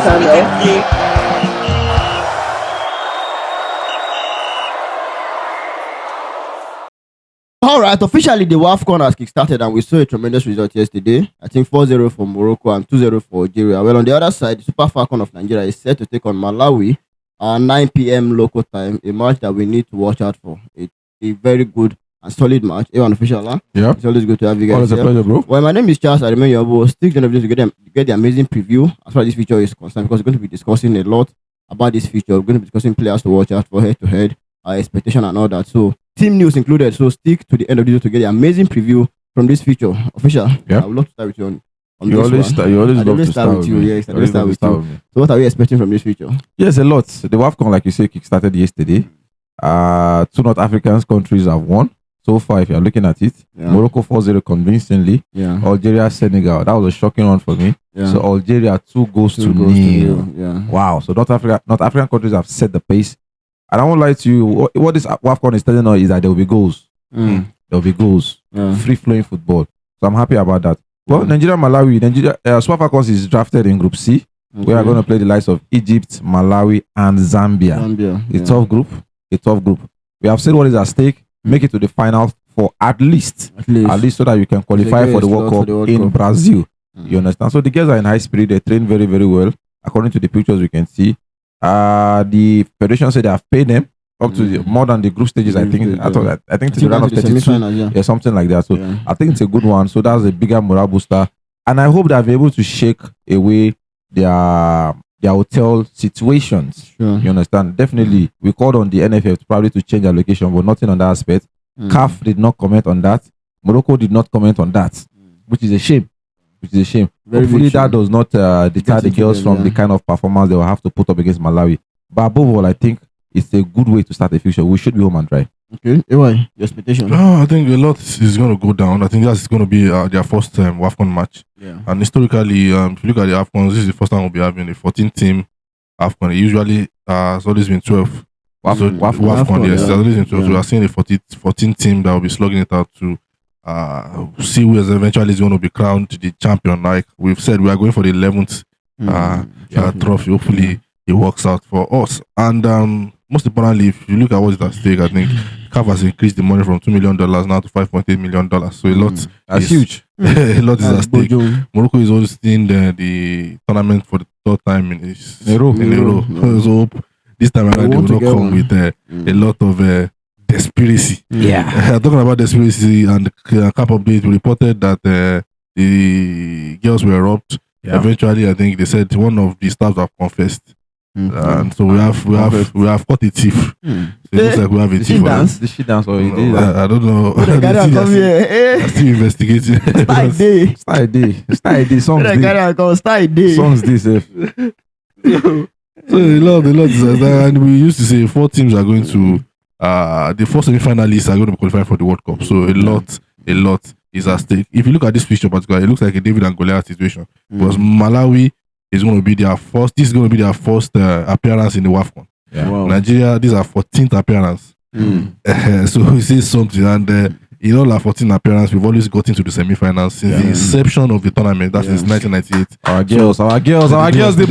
channel. All right, officially the WAFCON has kickstarted and we saw a tremendous result yesterday. I think 4-0 for Morocco and 2-0 for Algeria. Well, on the other side, the Super Falcons of Nigeria is set to take on Malawi at 9 p.m. local time, a match that we need to watch out for. It's a very good and solid match. Everyone official, huh? Yeah. It's always good to have you guys. Always a pleasure, bro. Well, my name is Charles. I remain your host. Stick to the video to get the amazing preview as far as this feature is concerned, because we're going to be discussing a lot about this feature. We're going to be discussing players to watch out for head-to-head, our expectation and all that. So, team news included. So, stick to the end of the video to get the amazing preview from this feature. Official, yeah. I would love to start with you on you this always one. You always I love to start with you. me. Yes, I always start with you. So, what are we expecting from this feature? Yes, a lot. The WAFCON, like you say, kickstarted yesterday. 2 North African countries have won. So far, if you're looking at it, Morocco 4-0 convincingly. Yeah. Algeria, Senegal. That was a shocking one for me. Yeah. So Algeria 2 goals to nil. Yeah. Wow. So North African countries have set the pace. And I won't lie to you. What this WAFCON is telling us is that there will be goals. There will be goals. Yeah. Free flowing football. So I'm happy about that. Well, Nigeria, Malawi. Super Falcons is drafted in Group C. Okay. We are going to play the likes of Egypt, Malawi, and Zambia. A tough group. We have said what is at stake. Make it to the final for at least so that you can qualify for the World Cup in Brazil. You understand? So the girls are in high spirit. They train very, very well. According to the pictures we can see, the federation said they have paid them up to more than the group stages. I think to the round of 32, yeah, something like that. So I think it's a good one. So that's a bigger morale booster, and I hope they'll be able to shake away their hotel situations. Sure. You understand? Definitely, we called on the NFF probably to change their location, but nothing on that aspect. CAF did not comment on that. Morocco did not comment on that, which is a shame. Hopefully, that does not deter the girls from the kind of performance they will have to put up against Malawi. But above all, I think it's a good way to start the future. We should be home and dry. Okay, Ewa, your expectation? I think a lot is going to go down. I think that's going to be their first WAFCON match. Yeah. And historically, if you look at the AFCON, this is the first time we'll be having a 14-team AFCON. Usually, it's always been 12. WAFCON, yes. It's always been 12. So we are seeing a 14 team that will be slugging it out to see who is eventually going to be crowned the champion. Like we've said, we are going for the 11th trophy. Hopefully, it works out for us. And most importantly, if you look at what is at stake, I think CAF has increased the money from $2 million now to $5.8 million. So a lot is huge. A lot is at stake. Morocco is hosting the tournament for the 3rd time in a row. So hope this time around they will not come with a lot of conspiracy. Yeah. Talking about conspiracy and the CAF update, we reported that the girls were robbed. Yeah. Eventually, I think they said one of the staffs have confessed. And so we have caught a thief. So it looks like we have a thief. Did she dance or he did? I don't know. I'm still investigating. Style day. Songs this. So a lot is that, and we used to say 4 teams are going to the 4 semi-finalists are going to be qualifying for the World Cup. So a lot is at stake. If you look at this picture particularly, it looks like a David and Goliath situation. Because Malawi is going to be their first. This is going to be their first appearance in the WAFCON. Yeah. Wow. Nigeria, these are 14th appearance. So we say something, and in all our 14 appearance, we've always got into the semi-finals since the inception of the tournament. That's since 1998. Our girls, the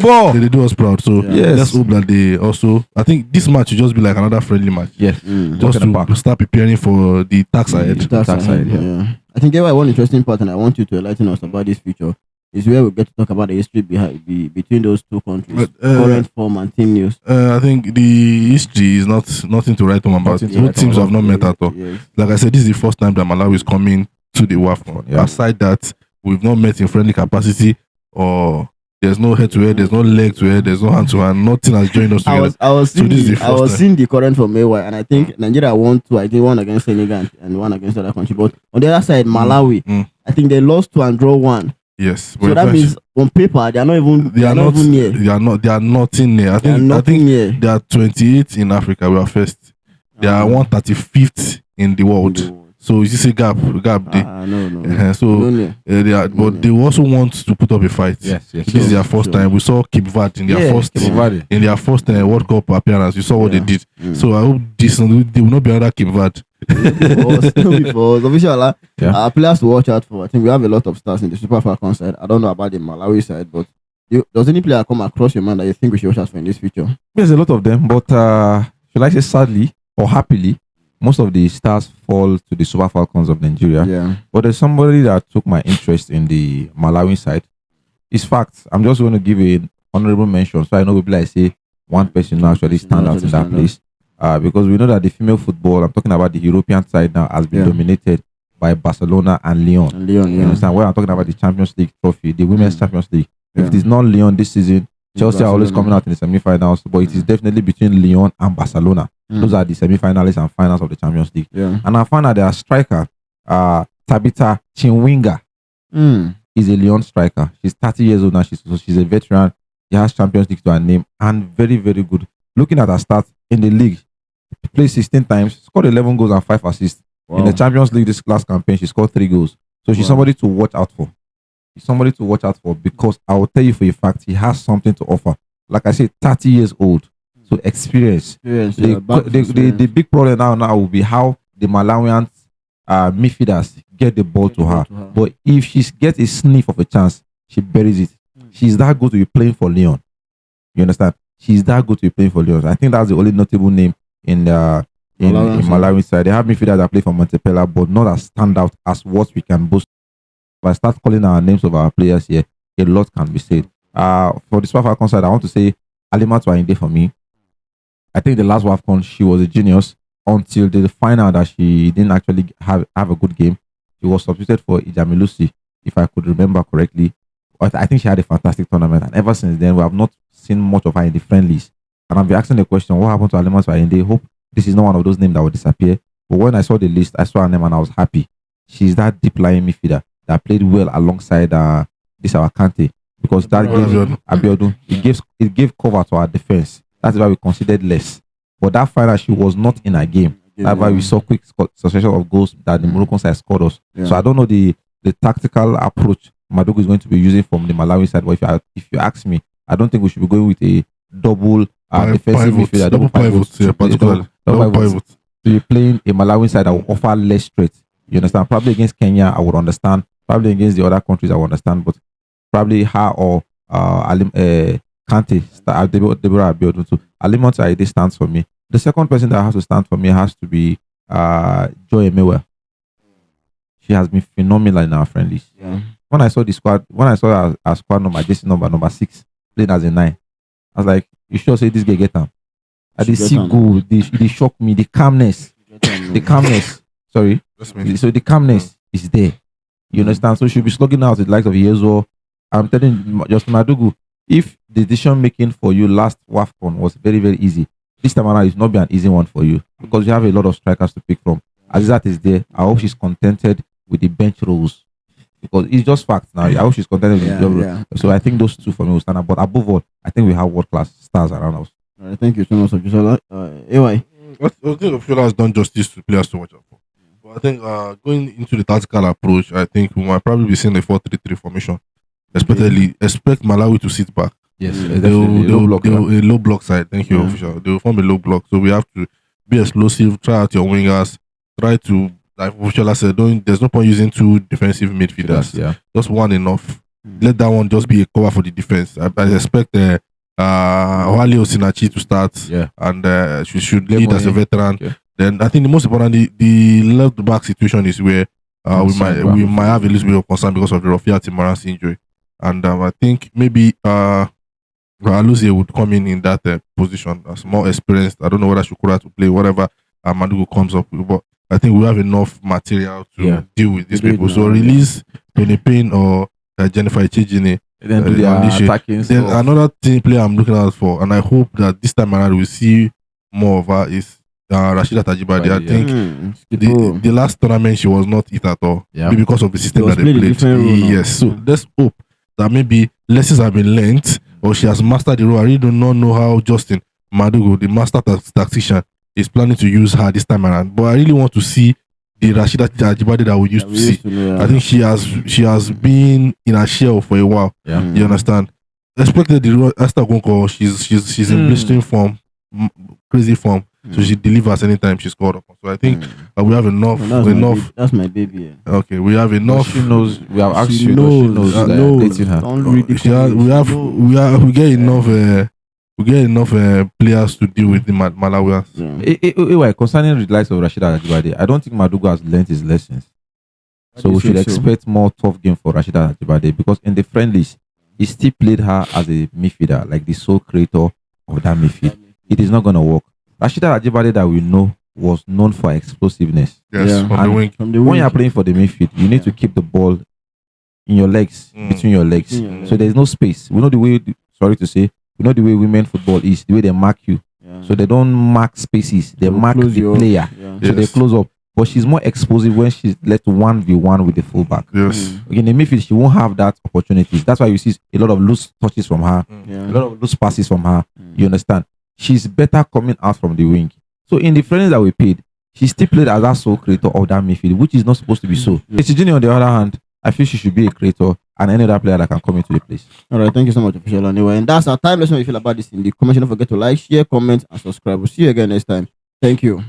ball. They do us proud. So let's hope that they also. I think this match will just be like another friendly match. Yes, just to start preparing for the tax ahead. Yeah. I think one interesting part, and I want you to enlighten us about this feature, is where we get to talk about the history between those 2 countries, current form and team news. I think the history is nothing to write home about. Both teams have not met at all. Yes. Like I said, this is the first time that Malawi is coming to the WAFCON. Yeah. Aside that, we've not met in friendly capacity, or there's no head-to-head, there's no leg-to-head, there's no hand-to-hand. Nothing has joined us together. I was seeing the current from AY, and I think Nigeria won 2. I think 1 against Senegal and 1 against the other country. But on the other side, Malawi, I think they lost 2 and draw 1. Yes. So that means on paper they are not even near. They are nothing near. I think they are 28th in Africa. We are first. They are 135th in the world. So you see gap there. No. They are, but they also want to put up a fight. Yes. This is their first time. We saw Cape Verde in their first World Cup appearance. You saw what they did. So I hope they will not be another Cape Verde. Official, players to watch out for. I think we have a lot of stars in the Super Falcons side. I don't know about the Malawi side, but Does any player come across your mind that you think we should watch out for in this future? There's a lot of them, but should I say sadly or happily, most of the stars fall to the Super Falcons of Nigeria. Yeah. But there's somebody that took my interest in the Malawi side. It's fact. I'm just going to give an honorable mention, so I know people like say one person will actually stand out in that place. Because we know that the female football, I'm talking about the European side now, has been dominated by Barcelona and Lyon. You understand? When I'm talking about the Champions League trophy, the Women's Champions League. If it is not Lyon this season, Chelsea are always coming out in the semi-finals, but it is definitely between Lyon and Barcelona. Those are the semi-finalists and finals of the Champions League. And I found that their striker, Tabitha Chinwinga, is a Lyon striker. She's 30 years old now. She's a veteran. She has Champions League to her name and very, very good. Looking at her stats in the league, she played 16 times, scored 11 goals and 5 assists. Wow. In the Champions League this last campaign, she scored 3 goals. So she's somebody to watch out for. She's somebody to watch out for because I will tell you for a fact, he has something to offer. Like I said, 30 years old. So experience. The big problem now will be how the Malawian midfielders get the ball to her. But if she gets a sniff of a chance, she buries it. She's that good to be playing for Lyon. You understand? She's that good to be playing for Lyon. I think that's the only notable name in Malawi side. They have midfielders that play for Montepella, but not as standout as what we can boast. If I start calling our names of our players here, a lot can be said. For the Super Falcons side, I want to say Alimatu Ayinde for me. I think the last WAFCON, she was a genius until the final that she didn't actually have a good game. She was substituted for Ijamilusi, if I could remember correctly. But I think she had a fantastic tournament. And ever since then, we have not seen much of her in the friendlies. And I'll be asking the question, what happened to Alimatu Ayinde? Hope this is not one of those names that will disappear. But when I saw the list, I saw her name and I was happy. She's that deep lying midfielder that played well alongside this our Kante, because that gave Abiodun, it gave cover to our defense. That's why we considered less. But that final, she was not in a game. That's why we saw quick succession of goals that the Moroccan side scored us. So I don't know the tactical approach Madugu is going to be using from the Malawi side. But if you ask me, I don't think we should be going with a double defensive midfielder, double pivot. So you're playing a Malawi side that will offer less threat. You understand? Probably against Kenya, I would understand. Probably against the other countries, I would understand. But probably her or Kante, Deborah Abiodun. So Alimatu Ayinde stands for me. The second person that has to stand for me has to be Joy Emewe. She has been phenomenal in our friendlies. When I saw the squad, when I saw our squad number, JC number 6, playing as a 9, I was like, you sure say this guy get them? I did see goal. They shocked me. The calmness. Sorry. So the calmness is there. You understand? So she'll be slugging out the likes of Yezo. I'm telling you, Justin Madugu, if the decision making for you last WAFCON was very, very easy, this time around it's not be an easy one for you because you have a lot of strikers to pick from. Azizat is there. I hope she's contented with the bench roles because it's just fact now. I hope she's contented with the job role. So I think those two for me will stand up. But above all, I think we have world-class stars around us. All right, thank you so much, Ojusola. AY. I think Ofiola has done justice to players to watch out for. But I think going into the tactical approach, I think we might probably be seeing a 4-3-3 formation. Especially expect Malawi to sit back. Yes, they'll a low block side. Thank you, official. They will form a low block. So we have to be explosive, try out your wingers, try to, like Official said, there's no point using 2 defensive midfielders. Just one enough. Let that one just be a cover for the defense. I expect Wale Osinachi to start and she should lead as a veteran. Then I think the most important, the left back situation is where we might have a little bit of concern because of the Rafia Timoran's injury. And I think maybe Aluzie would come in that position as more experienced. I don't know whether Shukura to play, whatever Madugu comes up with. But I think we have enough material to deal with these people. So release Tony Payne or Jennifer Echejine. Then another team player I'm looking out for, and I hope that this time around we'll see more of her, is Rashida Tajibade. I think the last tournament she was not it at all. Maybe because of the system that they played. Yes. So let's hope that maybe lessons have been learned or she has mastered the role. I really do not know how Justin Madugu, the master tactician, is planning to use her this time around. But I really want to see the Rashida Tajibade that we used to see. I think she has been in a shell for a while. You understand? Expected the Esther Gonko, she's in blistering form, crazy form. So she delivers anytime she's called upon. So I think we have enough. That's my baby. Yeah. Okay, we have enough. She knows. We have asked She you. knows. She knows that Knows. dating her. Don't read the We get enough. We get enough players to deal with the Malawians. Anyway, concerning the likes of Rashida Ajibade, I don't think Madugu has learned his lessons. So we should expect more tough game for Rashida Ajibade, because in the friendlies, he still played her as a midfielder, like the sole creator of that midfield. It is not going to work. Rashida Ajibade that we know was known for explosiveness. Yes, from the wing. When you are playing for the midfield, you need to keep the ball in your legs, between your legs. So there is no space. We know the way, sorry to say, we know the way women football is, the way they mark you. So they don't mark spaces, they mark the player. So they close up. But she's more explosive when she's let 1v1 with the fullback. Yes. In the midfield, she won't have that opportunities. That's why you see a lot of loose touches from her, a lot of loose passes from her. You understand? She's better coming out from the wing. So in the friendlies that we played, she still played as that sole creator of that midfield, which is not supposed to be so. Echijini, on the other hand, I feel she should be a creator and any other player that can come into the place. All right, thank you so much, Official. Anyway, and that's our time. Let us know how you feel about this in the comments. Don't forget to like, share, comment, and subscribe. We'll see you again next time. Thank you.